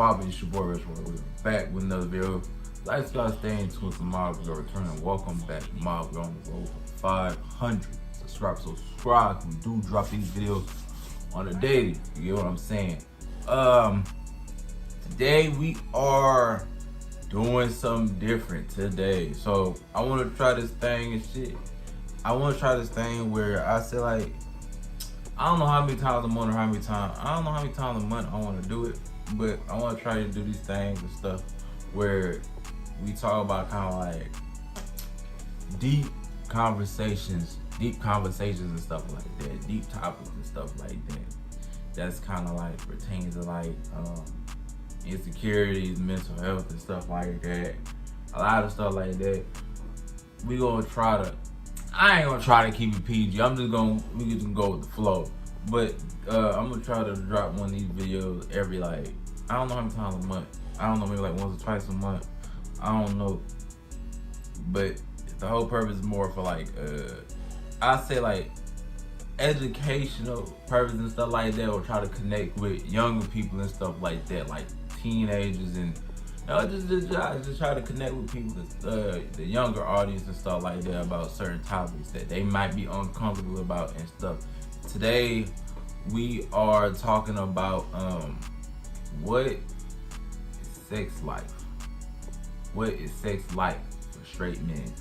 poppin'? It's your boy Rich. We're back with another video. Lifestyle staying tuned for Mob. We're returning. Welcome back, Mob. We're on the road for 500 subscribers. So subscribe. We do drop these videos on a daily. You get what I'm saying? Today we are doing something different today. So I want to try this thing and shit. I want to try this thing where I say like, I don't know how many times a month or how many times, I don't know how many times a month I want to do it, but I want to try to do these things and stuff where we talk about kind of like deep conversations and stuff like that, deep topics and stuff like that. That's kind of like pertains to like insecurities, mental health and stuff like that. A lot of stuff like that. We gonna try to, I ain't gonna try to keep it PG. We just gonna go with the flow. But I'm gonna try to drop one of these videos every like, I don't know how many times a month. I don't know, maybe like once or twice a month. I don't know. But the whole purpose is more for like, I say like educational purpose and stuff like that, or try to connect with younger people and stuff like that, like teenagers and just try to connect with people, the younger audience and stuff like that about certain topics that they might be uncomfortable about and stuff. Today we are talking about what is sex life? What is sex like for straight men?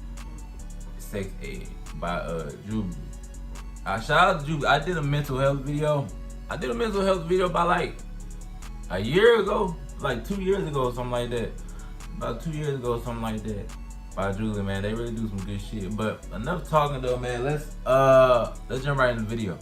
Sex ed by Jubliee. Shout out to Jubliee. I did a mental health video. I did a mental health video about like a year ago, like 2 years ago or something like that. About 2 years ago or something like that. By Jubliee, man. They really do some good shit. But enough talking though, man. Let's jump right in the video.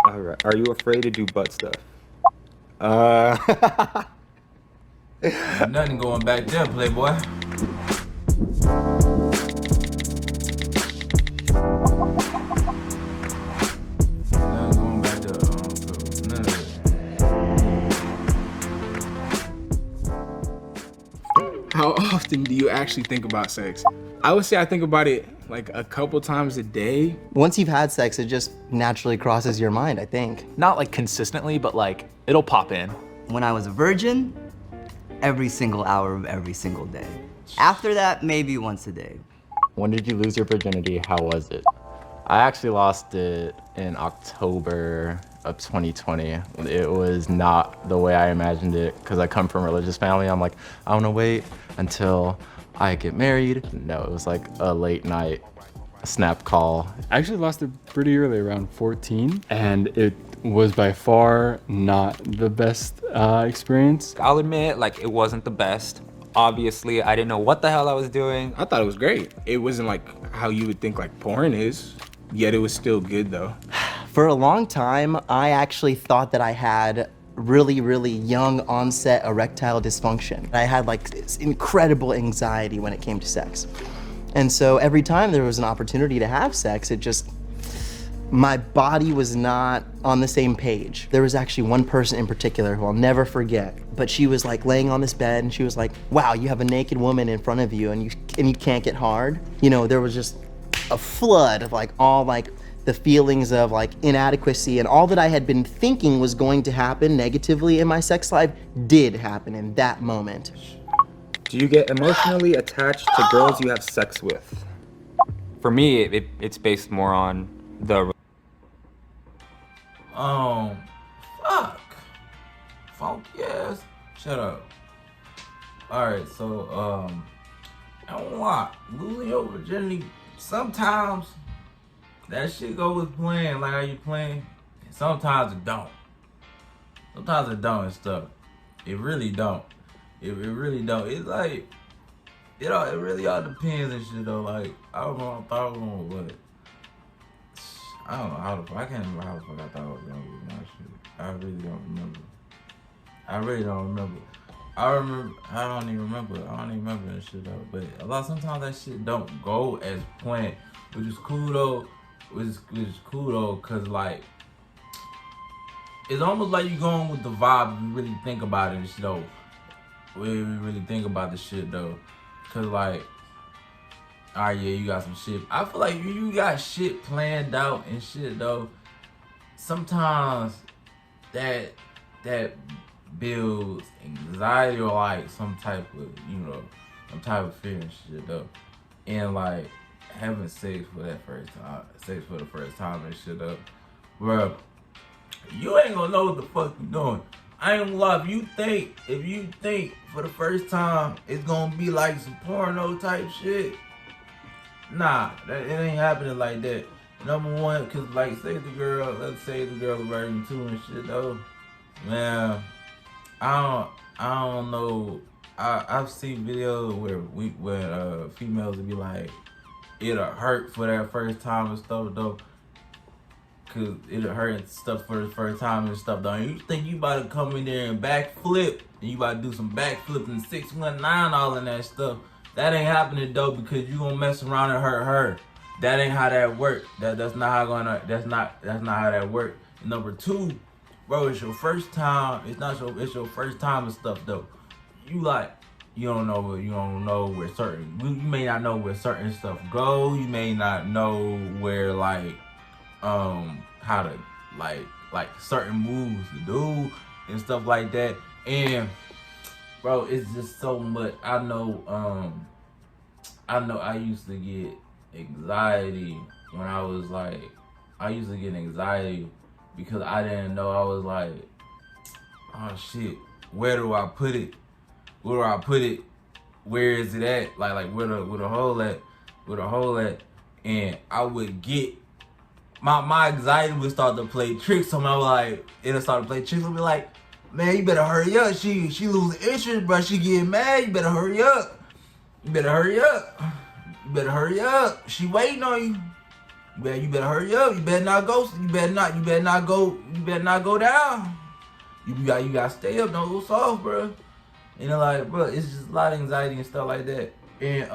All right. Are you afraid to do butt stuff? Nothing going back there, playboy. How often do you actually think about sex? I would say I think about it like a couple times a day. Once you've had sex, it just naturally crosses your mind, I think. Not like consistently, but like it'll pop in. When I was a virgin, every single hour of every single day. After that, maybe once a day. When did you lose your virginity? How was it? I actually lost it in October of 2020. It was not the way I imagined it because I come from a religious family. I'm like, I want to wait until I get married. No, it was like a late night snap call. I actually lost it pretty early, around 14, and it was by far not the best experience. I'll admit, like, it wasn't the best. Obviously, I didn't know what the hell I was doing. I thought it was great. It wasn't like how you would think like porn is, yet it was still good though. For a long time, I actually thought that I had really, really young onset erectile dysfunction. I had like this incredible anxiety when it came to sex. And so every time there was an opportunity to have sex, my body was not on the same page. There was actually one person in particular who I'll never forget, but she was like laying on this bed and she was like, wow, you have a naked woman in front of you and you can't get hard. You know, there was just a flood of like all like the feelings of like inadequacy, and all that I had been thinking was going to happen negatively in my sex life did happen in that moment. Do you get emotionally attached to girls you have sex with? For me, it's based more on the... Fuck. Funky ass. Shut up. Alright, so, I don't lie. Losing your virginity, sometimes that shit go with playing, like how you playing. And sometimes it don't. Sometimes it don't and stuff. It really don't. It really don't. It's like, it really all depends and shit though. Like, I don't know, I thought I was gonna, but I don't know how the fuck, I can't remember how the fuck I thought I was gonna do my shit. I really don't remember. I really don't remember. I don't even remember that shit though. But sometimes that shit don't go as planned, which is cool though. Which is cool though, cause like it's almost like you going with the vibe if you really think about it and shit though. We really think about the shit though. Cause like all right, yeah, you got some shit. I feel like you got shit planned out and shit though. Sometimes that builds anxiety or like some type of fear and shit though. And like having sex for the first time and shit though, bro, you ain't gonna know what the fuck you doing. I ain't gonna lie, if you think for the first time it's gonna be like some porno type shit, nah, it ain't happening like that. Number one, cause like let's say the girl is virgin too and shit though, man, I don't know. I've seen videos where females would be like, it'll hurt for that first time and stuff though. Cause it'll hurt and stuff for the first time and stuff though. And you think you about to come in there and backflip, and you about to do some backflip and 619 all in that stuff. That ain't happening though, because you gonna mess around and hurt her. That ain't how that work. That's not how that work. And number two, bro, it's your first time. It's your first time and stuff though. You don't know where certain, you may not know where certain stuff go. You may not know where how to like certain moves to do and stuff like that. And bro, it's just so much. I know I used to get anxiety when I used to get anxiety because I didn't know. I was like, oh shit, where do I put it? Where is it at? Like where the hole at? And I would get my anxiety would start to play tricks on me. I was like, it'll start to play tricks. I'll be like, man, you better hurry up. She losing interest, bro. She getting mad. You better hurry up. You better hurry up. She waiting on you. You better hurry up. You better not go. You better not go down. You gotta stay up. Don't go soft, bro. And like, bro, it's just a lot of anxiety and stuff like that. And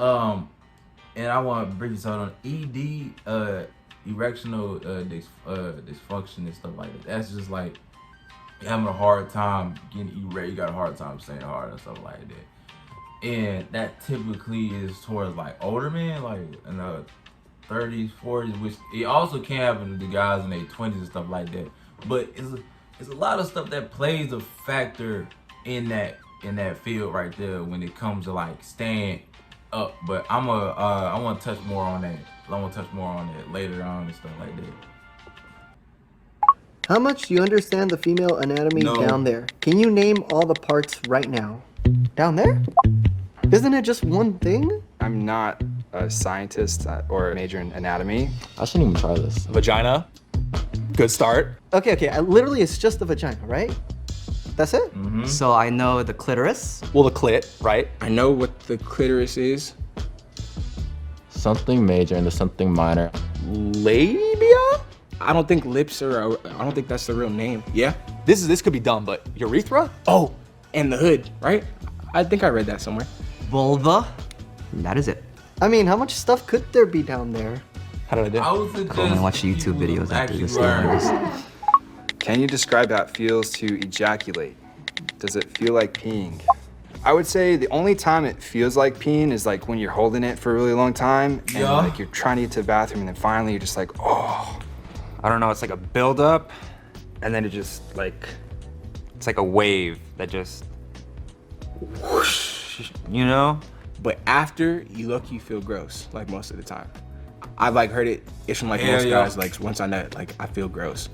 I want to bring this out on ED, erectional dysfunction and stuff like that. That's just like having a hard time getting erect. You got a hard time staying hard and stuff like that. And that typically is towards like older men, like in the 30s, 40s, which it also can happen to the guys in their 20s and stuff like that. But it's a lot of stuff that plays a factor in that field right there when it comes to like staying up. But I want to touch more on that. I want to touch more on it later on and stuff like that. How much do you understand the female anatomy down there? Can you name all the parts right now? Down there? Isn't it just one thing? I'm not a scientist or a major in anatomy. I shouldn't even try this. Vagina. Good start. Okay, literally it's just the vagina, right? That's it? Mm-hmm. So I know the clitoris. Well, the clit, right? I know what the clitoris is. Something major into something minor. Labia? I don't think lips are. I don't think that's the real name. Yeah. This could be dumb, but urethra? Oh, and the hood, right? I think I read that somewhere. Vulva. And that is it. I mean, how much stuff could there be down there? How did I do? I would suggest I'm gonna watch YouTube videos after this. Can you describe how it feels to ejaculate? Does it feel like peeing? I would say the only time it feels like peeing is like when you're holding it for a really long time and like you're trying to get to the bathroom and then finally you're just like, oh. I don't know, it's like a buildup, and then it just like, it's like a wave that just whoosh, you know? But after you feel gross, like most of the time. I've like heard it's from like most guys, like once I nut, like I feel gross.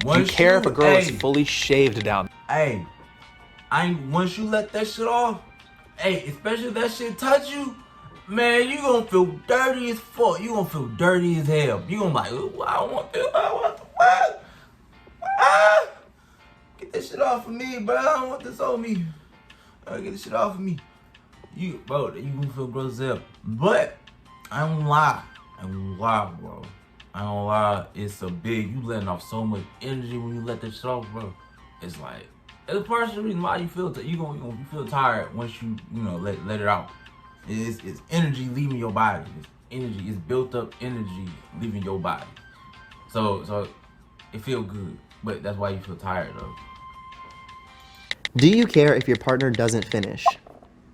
You care if a girl is fully shaved down. Hey, once you let that shit off, hey, especially if that shit touch you, man, you gonna feel dirty as fuck. You gonna feel dirty as hell. You gonna be like, I want the fuck? Get that shit off of me, bro. I don't want this on me. Get this shit off of me. You gonna feel gross as hell. But I don't lie, bro. I don't lie. It's you letting off so much energy when you let that shit off, bro. It's like, it's a partial reason why you feel you feel tired once you let it out. It's energy leaving your body. It's built up energy leaving your body. So it feel good, but that's why you feel tired though. Do you care if your partner doesn't finish?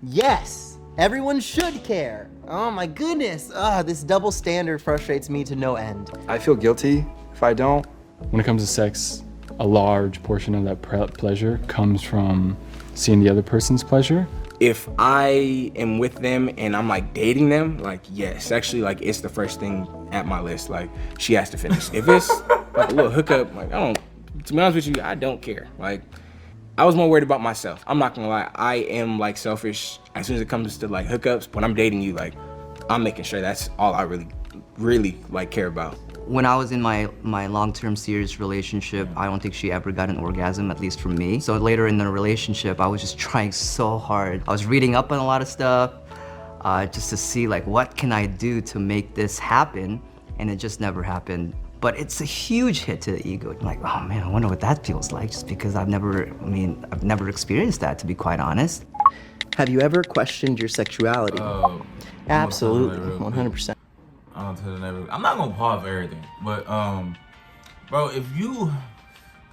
Yes! Everyone should care. Oh my goodness. This double standard frustrates me to no end. I feel guilty if I don't. When it comes to sex, a large portion of that pleasure comes from seeing the other person's pleasure. If I am with them and I'm like dating them, like yes, sexually, like it's the first thing at my list. Like she has to finish. If it's like a little hookup, like I don't, to be honest with you, I don't care. Like I was more worried about myself. I'm not gonna lie, I am like selfish as soon as it comes to like hookups. When I'm dating you, like I'm making sure that's all I really like care about. When I was in my long-term serious relationship, I don't think she ever got an orgasm, at least from me. So later in the relationship, I was just trying so hard. I was reading up on a lot of stuff just to see like, what can I do to make this happen? And it just never happened. But it's a huge hit to the ego. I'm like, oh man, I wonder what that feels like, just because I've never experienced that, to be quite honest. Have you ever questioned your sexuality? Absolutely, 100%. I'm not gonna pause for everything, but bro,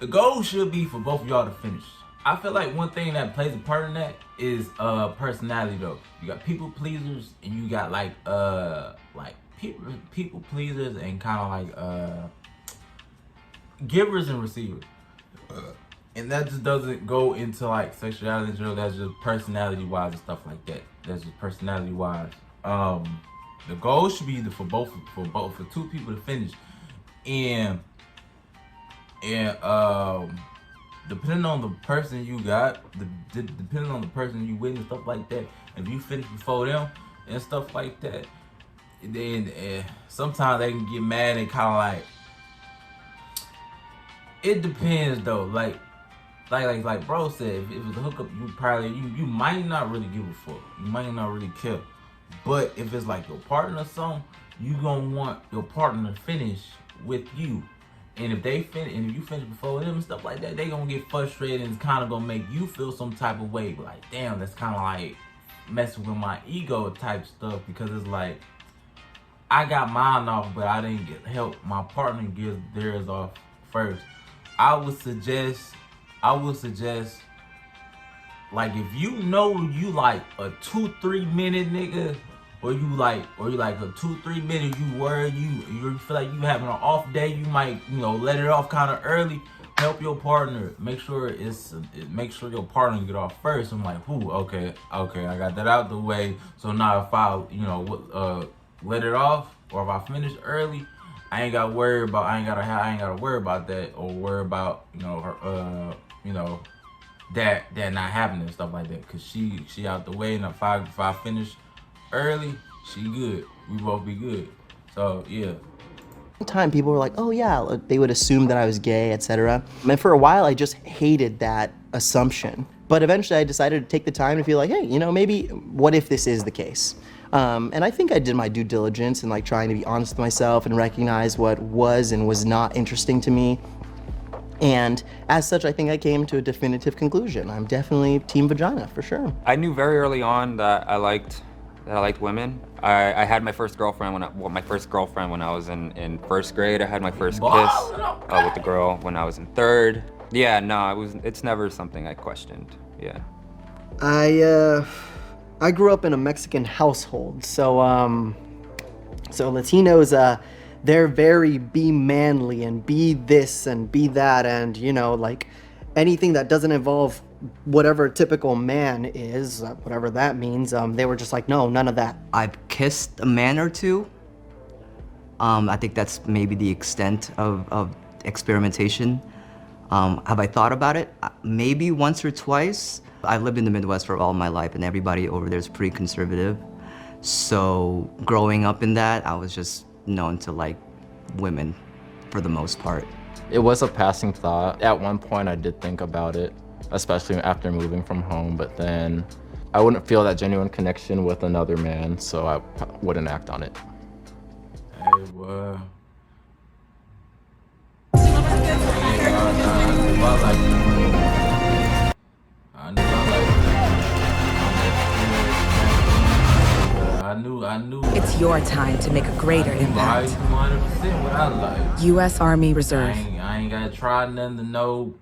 the goal should be for both of y'all to finish. I feel like one thing that plays a part in that is personality though. You got people pleasers and you got like people pleasers and kind of like givers and receivers. And that just doesn't go into like sexuality, you know, that's just personality wise and stuff like that. That's just personality wise. The goal should be for two people to finish, and depending on the person you got, depending on the person you with and stuff like that, if you finish before them and stuff like that, then sometimes they can get mad and kind of like. It depends though, like bro said, if it was a hookup, you might not really give a fuck, you might not really care. But if it's like your partner or something, you gonna want your partner to finish with you. And if they finish, and if you finish before them and stuff like that, they gonna get frustrated and it's kind of gonna make you feel some type of way. Like, damn, that's kind of like messing with my ego type stuff, because it's like, I got mine off, but I didn't get help my partner get theirs off first. I would suggest, like, if you know you like a 2-3 minute nigga, or you like a 2-3 minute, you feel like you having an off day, you might, you know, let it off kind of early. Help your partner. Make sure your partner get off first. I'm like, whoo, okay, I got that out the way. So now if I, you know, let it off, or if I finish early, I ain't gotta worry about that, or worry about, you know, her, you know, that not happening and stuff like that, cause she out the way, and if I finish early, she good. We both be good. So yeah. Time people were like, oh yeah, they would assume that I was gay, etc. And for a while, I just hated that assumption. But eventually, I decided to take the time to feel like, hey, you know, maybe what if this is the case? And I think I did my due diligence in like trying to be honest with myself and recognize what was and was not interesting to me. And as such, I think I came to a definitive conclusion. I'm definitely team vagina, for sure. I knew very early on that I liked women. I had my first girlfriend when I was in first grade. I had my first kiss with the girl when I was in third. Yeah, no, it's never something I questioned. Yeah. I grew up in a Mexican household, so Latinos, they're very be manly and be this and be that, and you know, like anything that doesn't involve whatever a typical man is, whatever that means, they were just like, no, none of that. I've kissed a man or two. I think that's maybe the extent of experimentation. Have I thought about it? Maybe once or twice. I've lived in the Midwest for all my life, and everybody over there is pretty conservative. So growing up in that, I was just known to like women for the most part. It was a passing thought. At one point, I did think about it, especially after moving from home, but then I wouldn't feel that genuine connection with another man, so I wouldn't act on it. Hey, boy. I knew. It's your time to make a greater impact. 100% what I like. U.S. Army Reserve. I ain't gotta try nothing to know.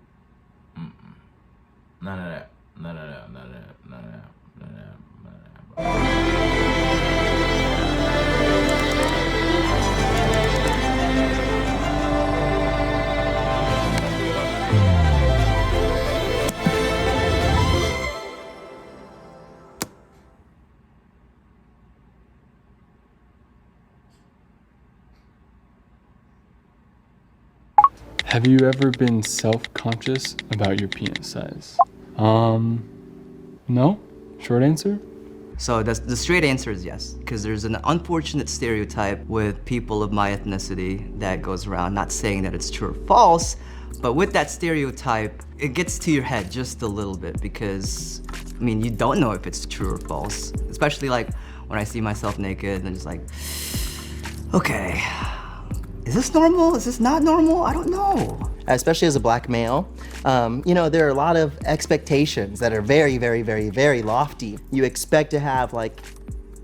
None of that, bro. Have you ever been self-conscious about your penis size? No? Short answer? So the straight answer is yes, because there's an unfortunate stereotype with people of my ethnicity that goes around, not saying that it's true or false, but with that stereotype, it gets to your head just a little bit because, I mean, you don't know if it's true or false, especially like when I see myself naked and I'm just like, okay, is this normal? Is this not normal? I don't know. Especially as a black male, you know, there are a lot of expectations that are very, very, very, very lofty. You expect to have like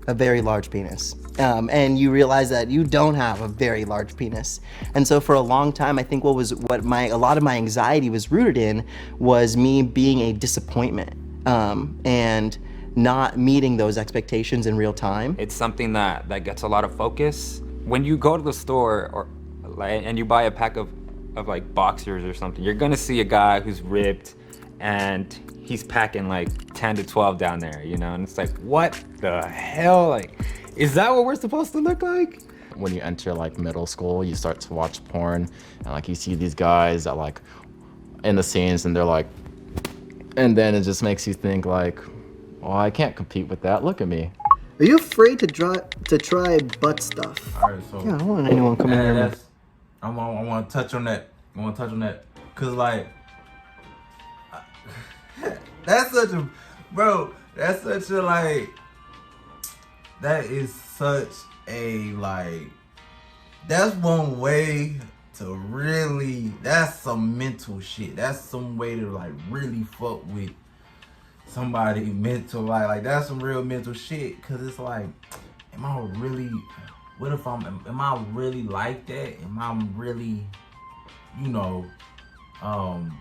a very large penis. And you realize that you don't have a very large penis. And so for a long time, I think a lot of my anxiety was rooted in was me being a disappointment and not meeting those expectations in real time. It's something that gets a lot of focus. When you go to the store and you buy a pack of like boxers or something, you're gonna see a guy who's ripped and he's packing like 10 to 12 down there, you know? And it's like, what the hell? Like, is that what we're supposed to look like? When you enter like middle school, you start to watch porn and like you see these guys that like in the scenes and they're like, and then it just makes you think like, well, I can't compete with that. Look at me. Are you afraid to try butt stuff? All right, so Yeah, I don't want anyone coming here. I want to touch on that. Cause like that's such a like that is such a like that's one way to really, that's some mental shit. That's some way to like really fuck with somebody mental, like that's some real mental shit. Cause it's like, am I really like that? Am I really, you know, am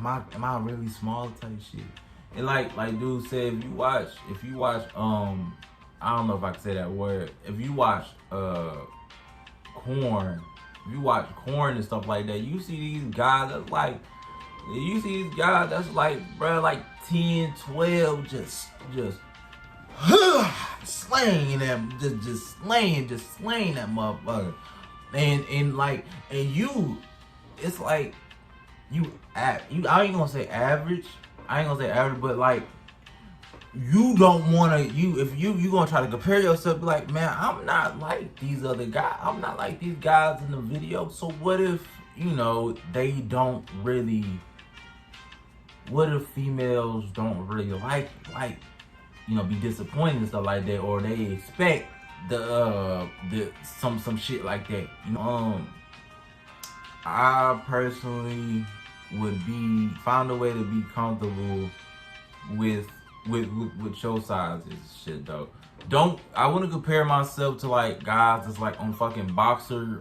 I really small type shit? And like dude said, if you watch, I don't know if I can say that word. If you watch corn and stuff like that, you see these guys that's like, bro, like 10, 12, just slaying them, just slaying that motherfucker. And you, it's like I ain't gonna say average, but like you don't wanna, if you gonna try to compare yourself, be like, man, I'm not like these other guys. I'm not like these guys in the video. So what if, you know, they don't really, what if females don't really like, you know, be disappointed and stuff like that, or they expect some shit like that. You know, I personally would find a way to be comfortable with your size and shit though. I wouldn't compare myself to like guys that's like on fucking boxer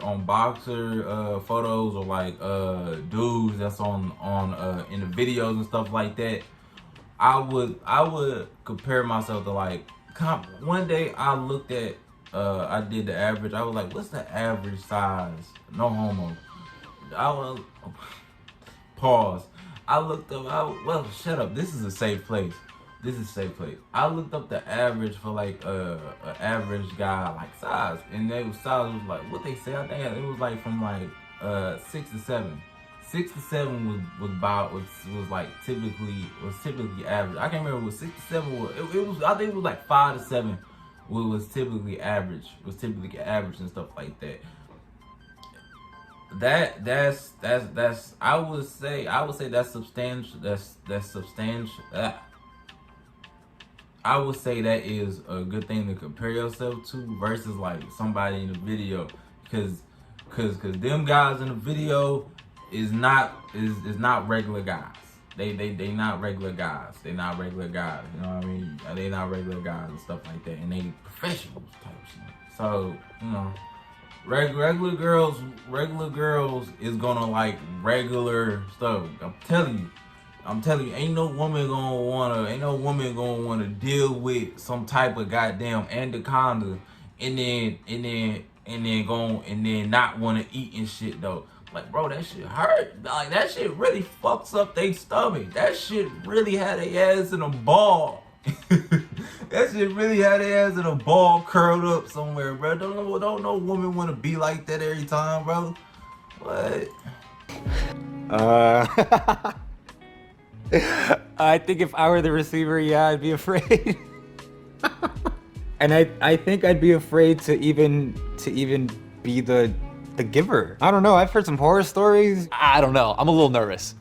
photos, or like dudes that's on in the videos and stuff like that. I would compare myself to like, one day I looked at I did the average. I was like, what's the average size? No homo. Pause. I looked up, well, shut up. This is a safe place. I looked up the average for like a average guy like size, and size was like, what they say, I think it was like from like 6 to 7. 6 to 7 was like typically average. I can't remember what 6 to 7 was. It was, I think it was like 5 to 7 was typically average. And stuff like that. That's I would say that's substantial. That's substantial. I would say that is a good thing to compare yourself to versus like somebody in the video, because them guys in the video is not regular guys. They not regular guys. They're not regular guys. You know what I mean? They not regular guys and stuff like that, and they professionals type shit. So, you know, regular girls is gonna like regular stuff. I'm telling you. I'm telling you, ain't no woman gonna wanna deal with some type of goddamn anaconda and then not wanna eat and shit though. Like, bro, that shit hurt. Like, that shit really fucks up their stomach. That shit really had their ass in a ball. That shit really had their ass in a ball curled up somewhere, bro. Don't no woman wanna be like that every time, bro. What? I think if I were the receiver, yeah, I'd be afraid. And I think I'd be afraid to even be the giver. I don't know. I've heard some horror stories. I don't know. I'm a little nervous.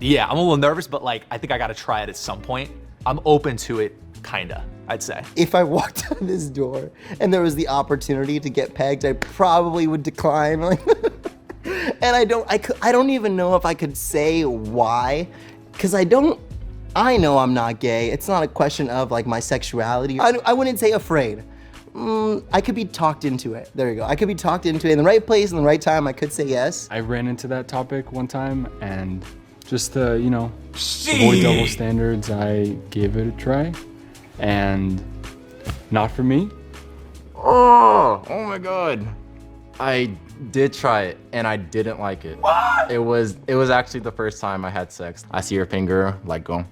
Yeah, I'm a little nervous, but like, I think I gotta try it at some point. I'm open to it, kinda, I'd say. If I walked out this door and there was the opportunity to get pegged, I probably would decline. And I don't even know if I could say why, because I know I'm not gay. It's not a question of like my sexuality. I wouldn't say afraid. I could be talked into it. There you go. I could be talked into it in the right place, in the right time. I could say yes. I ran into that topic one time, and just to, you know, avoid double standards, I gave it a try, and not for me. Oh my God. I did try it, and I didn't like it. What? It was actually the first time I had sex. I see your finger, like, go,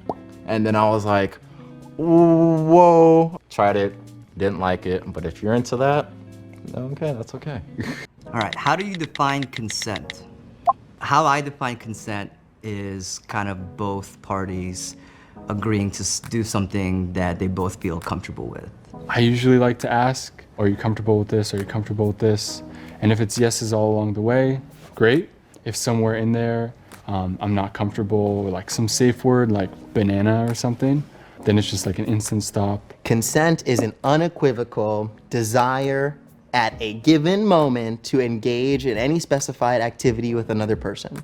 and then I was like, whoa. Tried it. Didn't like it, but if you're into that, okay, that's okay. All right, how do you define consent? How I define consent is kind of both parties agreeing to do something that they both feel comfortable with. I usually like to ask, are you comfortable with this? Are you comfortable with this? And if it's yeses all along the way, great. If somewhere in there I'm not comfortable with like some safe word like banana or something, then it's just like an instant stop. Consent is an unequivocal desire at a given moment to engage in any specified activity with another person.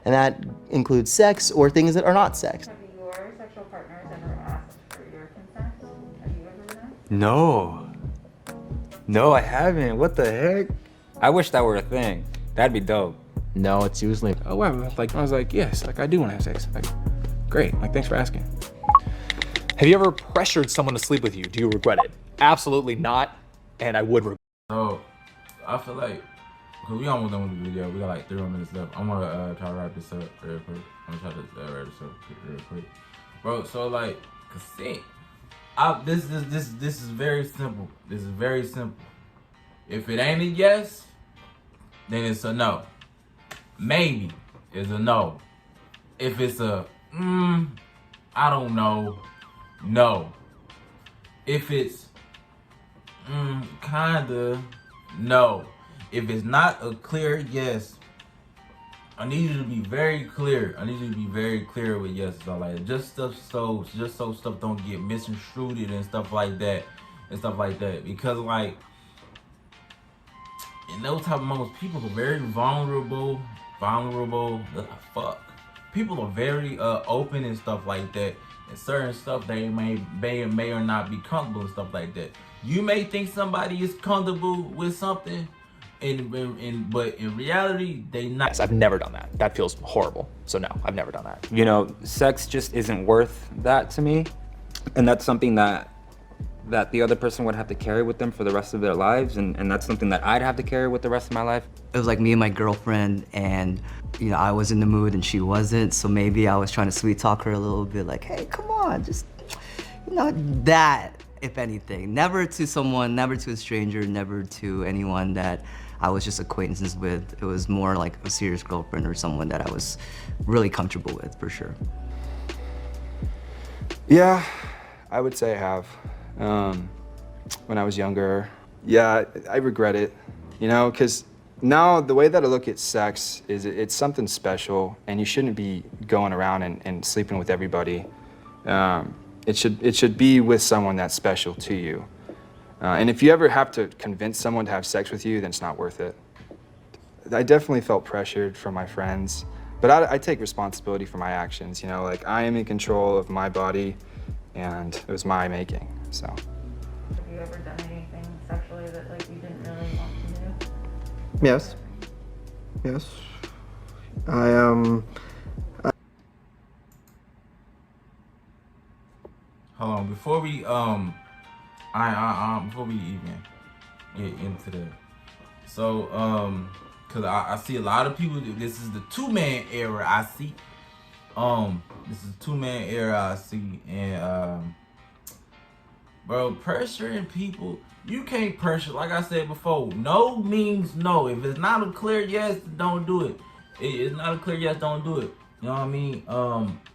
And that includes sex or things that are not sex. Have your sexual partners ever asked for your consent? Have you ever done that? No. No, I haven't. What the heck? I wish that were a thing. That'd be dope. No, it's usually, Oh wow, like I was like, yes, like I do want to have sex. Like, great, like thanks for asking. Have you ever pressured someone to sleep with you? Do you regret it? Absolutely not, and I would regret it. So, I feel like, cause we almost done with the video. We got like 3 more minutes left. I'm gonna try to wrap this up real quick. I'm gonna try to wrap this up real quick, bro. So like, consent. This is very simple. This is very simple. If it ain't a yes, then it's a no. Maybe is a no. If it's a I don't know, no. If it's kinda, no. If it's not a clear yes, I need you to be very clear. I need you to be very clear with yes and all like that. Just so stuff don't get misconstrued and stuff like that. Because like in those type of moments, people are very vulnerable. Fuck. People are very open and stuff like that. And certain stuff they may or not be comfortable and stuff like that. You may think somebody is comfortable with something, but in reality, they not. Yes, I've never done that. That feels horrible. So no, I've never done that. You know, sex just isn't worth that to me. And that's something that the other person would have to carry with them for the rest of their lives. And that's something that I'd have to carry with the rest of my life. It was like me and my girlfriend, and you know, I was in the mood and she wasn't, so maybe I was trying to sweet talk her a little bit, like, hey, come on, just, you know, that, if anything. Never to someone, never to a stranger, never to anyone that I was just acquaintances with. It was more like a serious girlfriend or someone that I was really comfortable with, for sure. Yeah, I would say I have. When I was younger. Yeah, I regret it, you know, because now the way that I look at sex is it's something special, and you shouldn't be going around and sleeping with everybody. It should be with someone that's special to you. And if you ever have to convince someone to have sex with you, then it's not worth it. I definitely felt pressured from my friends, but I take responsibility for my actions, you know, like I am in control of my body, and it was my making, so. Have you ever done anything sexually that like you didn't really want to do? Yes. hold on. Before we before we even get into that, so cause I see a lot of people. This is the 2-man era I see. This is 2-man era I see, and bro, pressuring people. You can't pressure. Like I said before, no means no. If it's not a clear yes, don't do it. It's not a clear yes, don't do it. You know what I mean?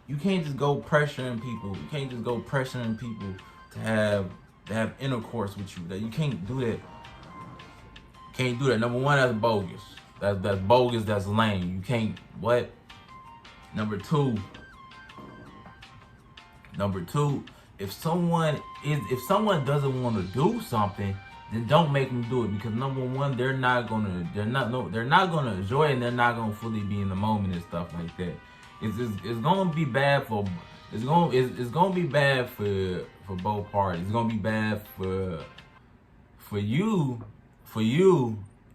You can't just go pressuring people. You can't just go pressuring people to have intercourse with you. That you can't do that. Can't do that. Number one, that's bogus. That's bogus. That's lame. You can't. What? Number two. If someone doesn't want to do something, then don't make them do it, because number one, they're not gonna enjoy it, and they're not gonna fully be in the moment and stuff like that. It's gonna be bad for it's gonna be bad for both parties. It's gonna be bad for you,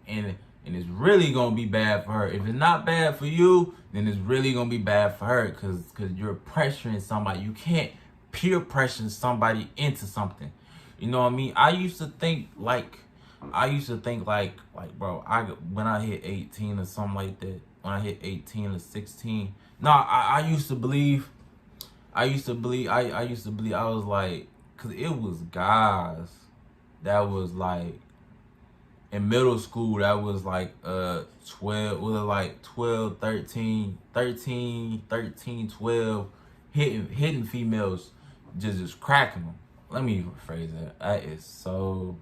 and it's really gonna be bad for her. If it's not bad for you, then it's really gonna be bad for her, because you're pressuring somebody. You can't peer pressure somebody into something. You know what I mean? I used to think like, bro, when I hit 18 or something like that, when I hit 18 or 16, no, I used to believe, I was like, cause it was guys that was like, in middle school, that was like 12, 13, 12, hitting females, just cracking them. Let me rephrase that. That is so.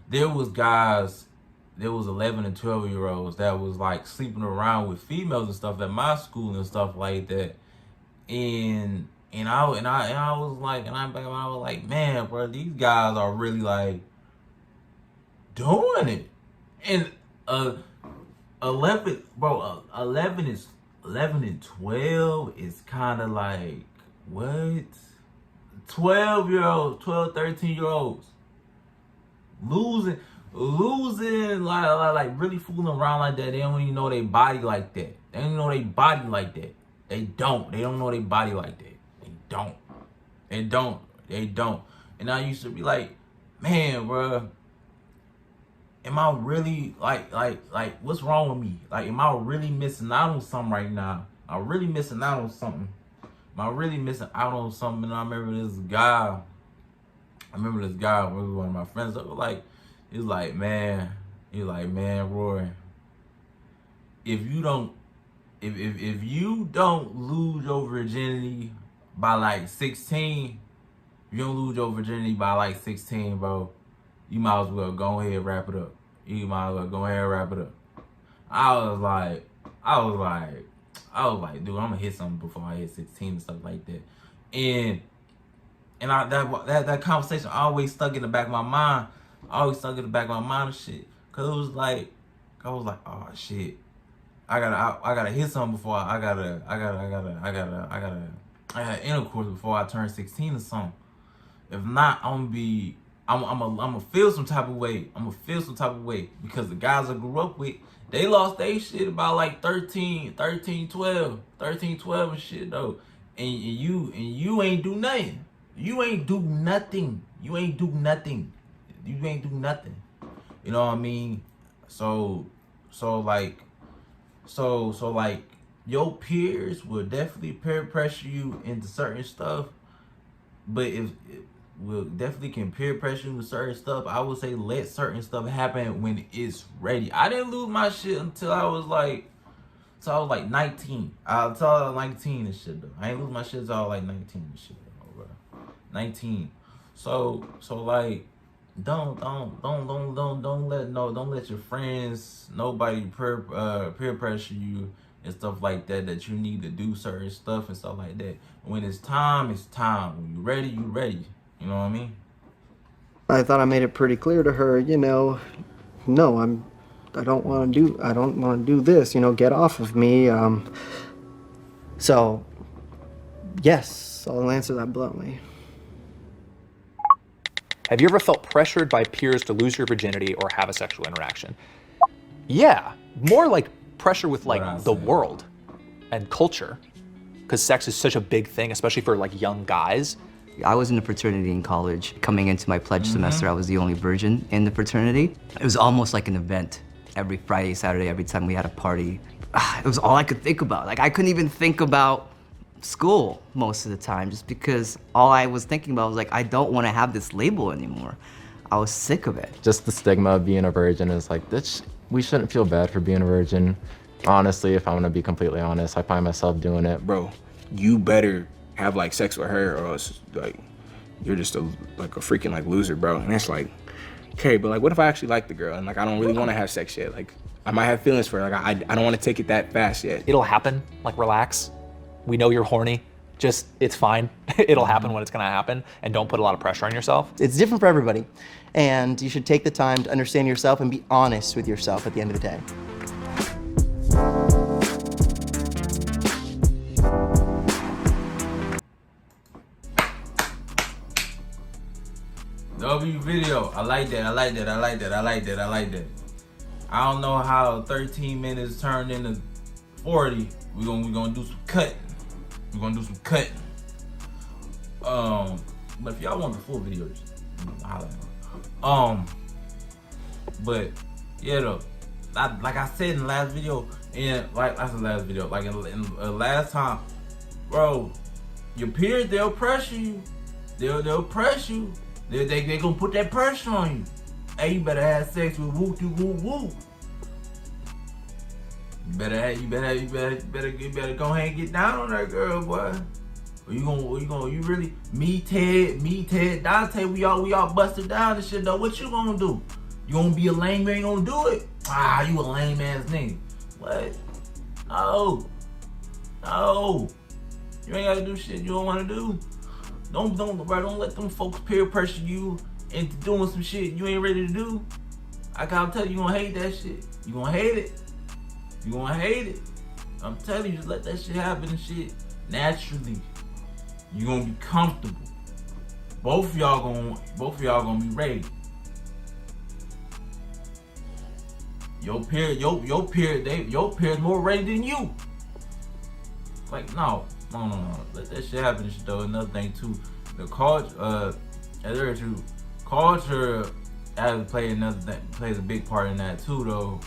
There was 11 and 12-year-olds that was like sleeping around with females and stuff at my school and stuff like that. And I was like, man, bro, these guys are really like doing it. And 11 and 12 is kind of like, what? 12-year-olds, 12, 13-year-olds losing, like really fooling around like that. They don't even know their body like that. They don't even know their body like that. They don't know their body like that. They don't. And I used to be like, man, bro, am I really like what's wrong with me? Like, am I really missing out on something right now? I'm really missing out on something. And I remember this guy was one of my friends. He was like, man, Roy, if you don't lose your virginity by like 16, bro, you might as well go ahead and wrap it up. I was like, dude, I'm gonna hit something before I hit 16 and stuff like that. And that conversation always stuck in the back of my mind. And shit. Cause it was like, I was like, oh shit, I gotta hit something before I gotta intercourse before I turn 16 or something. If not, I'm gonna feel some type of way. Because the guys I grew up with, they lost their shit about like 13, 12 and shit though. And you ain't do nothing. You ain't do nothing. You know what I mean? So like your peers will definitely peer pressure you into certain stuff, but if will definitely can peer pressure you with certain stuff, I would say let certain stuff happen when it's ready. I didn't lose my shit until I was like 19. Until I was 19 and shit though. I ain't lose my shit until I was like 19 and shit though, bro. 19. So like don't let your friends, nobody peer pressure you and stuff like that you need to do certain stuff and stuff like that. When it's time, it's time. When you ready, you ready. You know what I mean? I thought I made it pretty clear to her, no, I don't want to do this, get off of me. So yes, I'll answer that bluntly. Have you ever felt pressured by peers to lose your virginity or have a sexual interaction? Yeah, more like pressure with like the world and culture, because sex is such a big thing, especially for like young guys. I was in a fraternity in college. Coming into my pledge semester, I was the only virgin in the fraternity. It was almost like an event. Every Friday, Saturday, every time we had a party, it was all I could think about. Like, I couldn't even think about school most of the time, just because all I was thinking about was like, I don't want to have this label anymore. I was sick of it. Just the stigma of being a virgin is like, we shouldn't feel bad for being a virgin. Honestly, if I'm gonna be completely honest, I find myself doing it. Bro, you better have like sex with her or else like you're just a freaking like loser, bro. And it's like, okay, but like what if I actually like the girl and like I don't really want to have sex yet? Like I might have feelings for her. Like I don't want to take it that fast yet. It'll happen, like relax. We know you're horny. Just, it's fine. It'll happen when it's gonna happen, and don't put a lot of pressure on yourself. It's different for everybody, and you should take the time to understand yourself and be honest with yourself at the end of the day. W video. I like that. I like that. I like that. I like that. I like that. I don't know how 13 minutes turned into 40. We're gonna do some cutting. We're gonna do some cutting. But if y'all want the full video, just holla at me. But yeah though, like I said in the last video, like in last time, bro, your peers, they'll pressure you. They'll press you. They gonna put that pressure on you. Hey, you better have sex with woo. You better go ahead and get down on that girl, boy. Or you really me, Ted, Dante, we all busted down and shit though. What you gonna do? You gonna be a lame, you ain't gonna do it? You a lame ass nigga. What? No. You ain't gotta do shit you don't wanna do. Don't let them folks peer pressure you into doing some shit you ain't ready to do. I gotta tell you, you gonna hate that shit. You gonna hate it. You gonna hate it. I'm telling you, just let that shit happen and shit naturally. You gonna be comfortable. Both of y'all gonna be ready. Your peers more ready than you. Like no. Let that shit happen and shit though. Another thing too, the culture, culture plays a big part in that too though.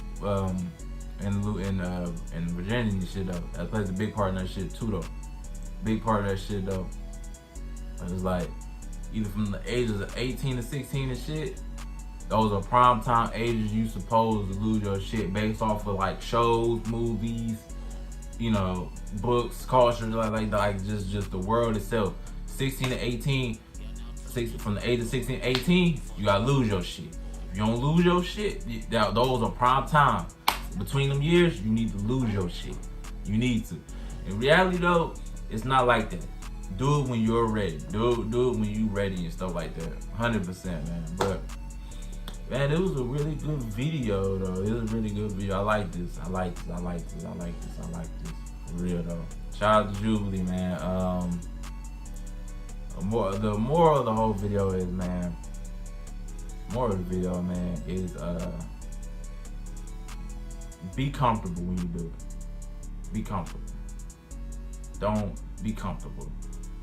In Virginity and shit though, that plays a big part in that shit too though. Big part of that shit though. It's like either from the ages of 18 to 16 and shit. Those are prime time ages you supposed to lose your shit based off of like shows, movies, you know, books, culture, like just the world itself. 16 to 18, from the age of 16 to 18, you gotta lose your shit. If you don't lose your shit, those are prime time. Between them years, you need to lose your shit. You need to. In reality though, it's not like that. Do it when you're ready. Do it when you ready and stuff like that. 100%, man. But man, it was a really good video though. It was a really good video. I like this. For real though. Shout out to Jubliee, man. The moral of the whole video is, man. Be comfortable when you do it. Be comfortable. Don't be comfortable.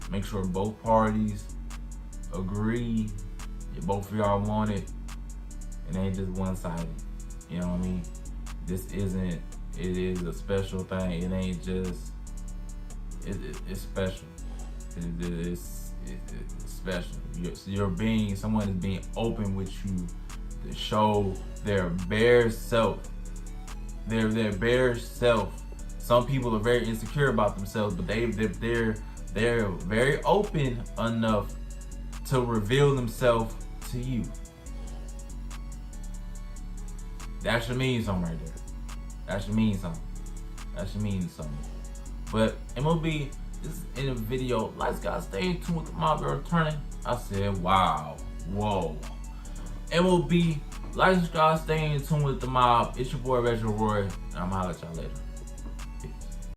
Make sure both parties agree. Both of y'all want it. It ain't just one-sided. You know what I mean? It is a special thing. It ain't just, it's special. It's special. Someone is being open with you to show their bare self. Their bare self. Some people are very insecure about themselves, but they're very open enough to reveal themselves to you. That should mean something right there. That should mean something. But MOB, this is in a video. Let's guys stay tuned with the mob returning. I said, wow, whoa. MOB, like, subscribe, stay in tune with the mob. It's your boy, Retro Roy, and I'm gonna holler at y'all later.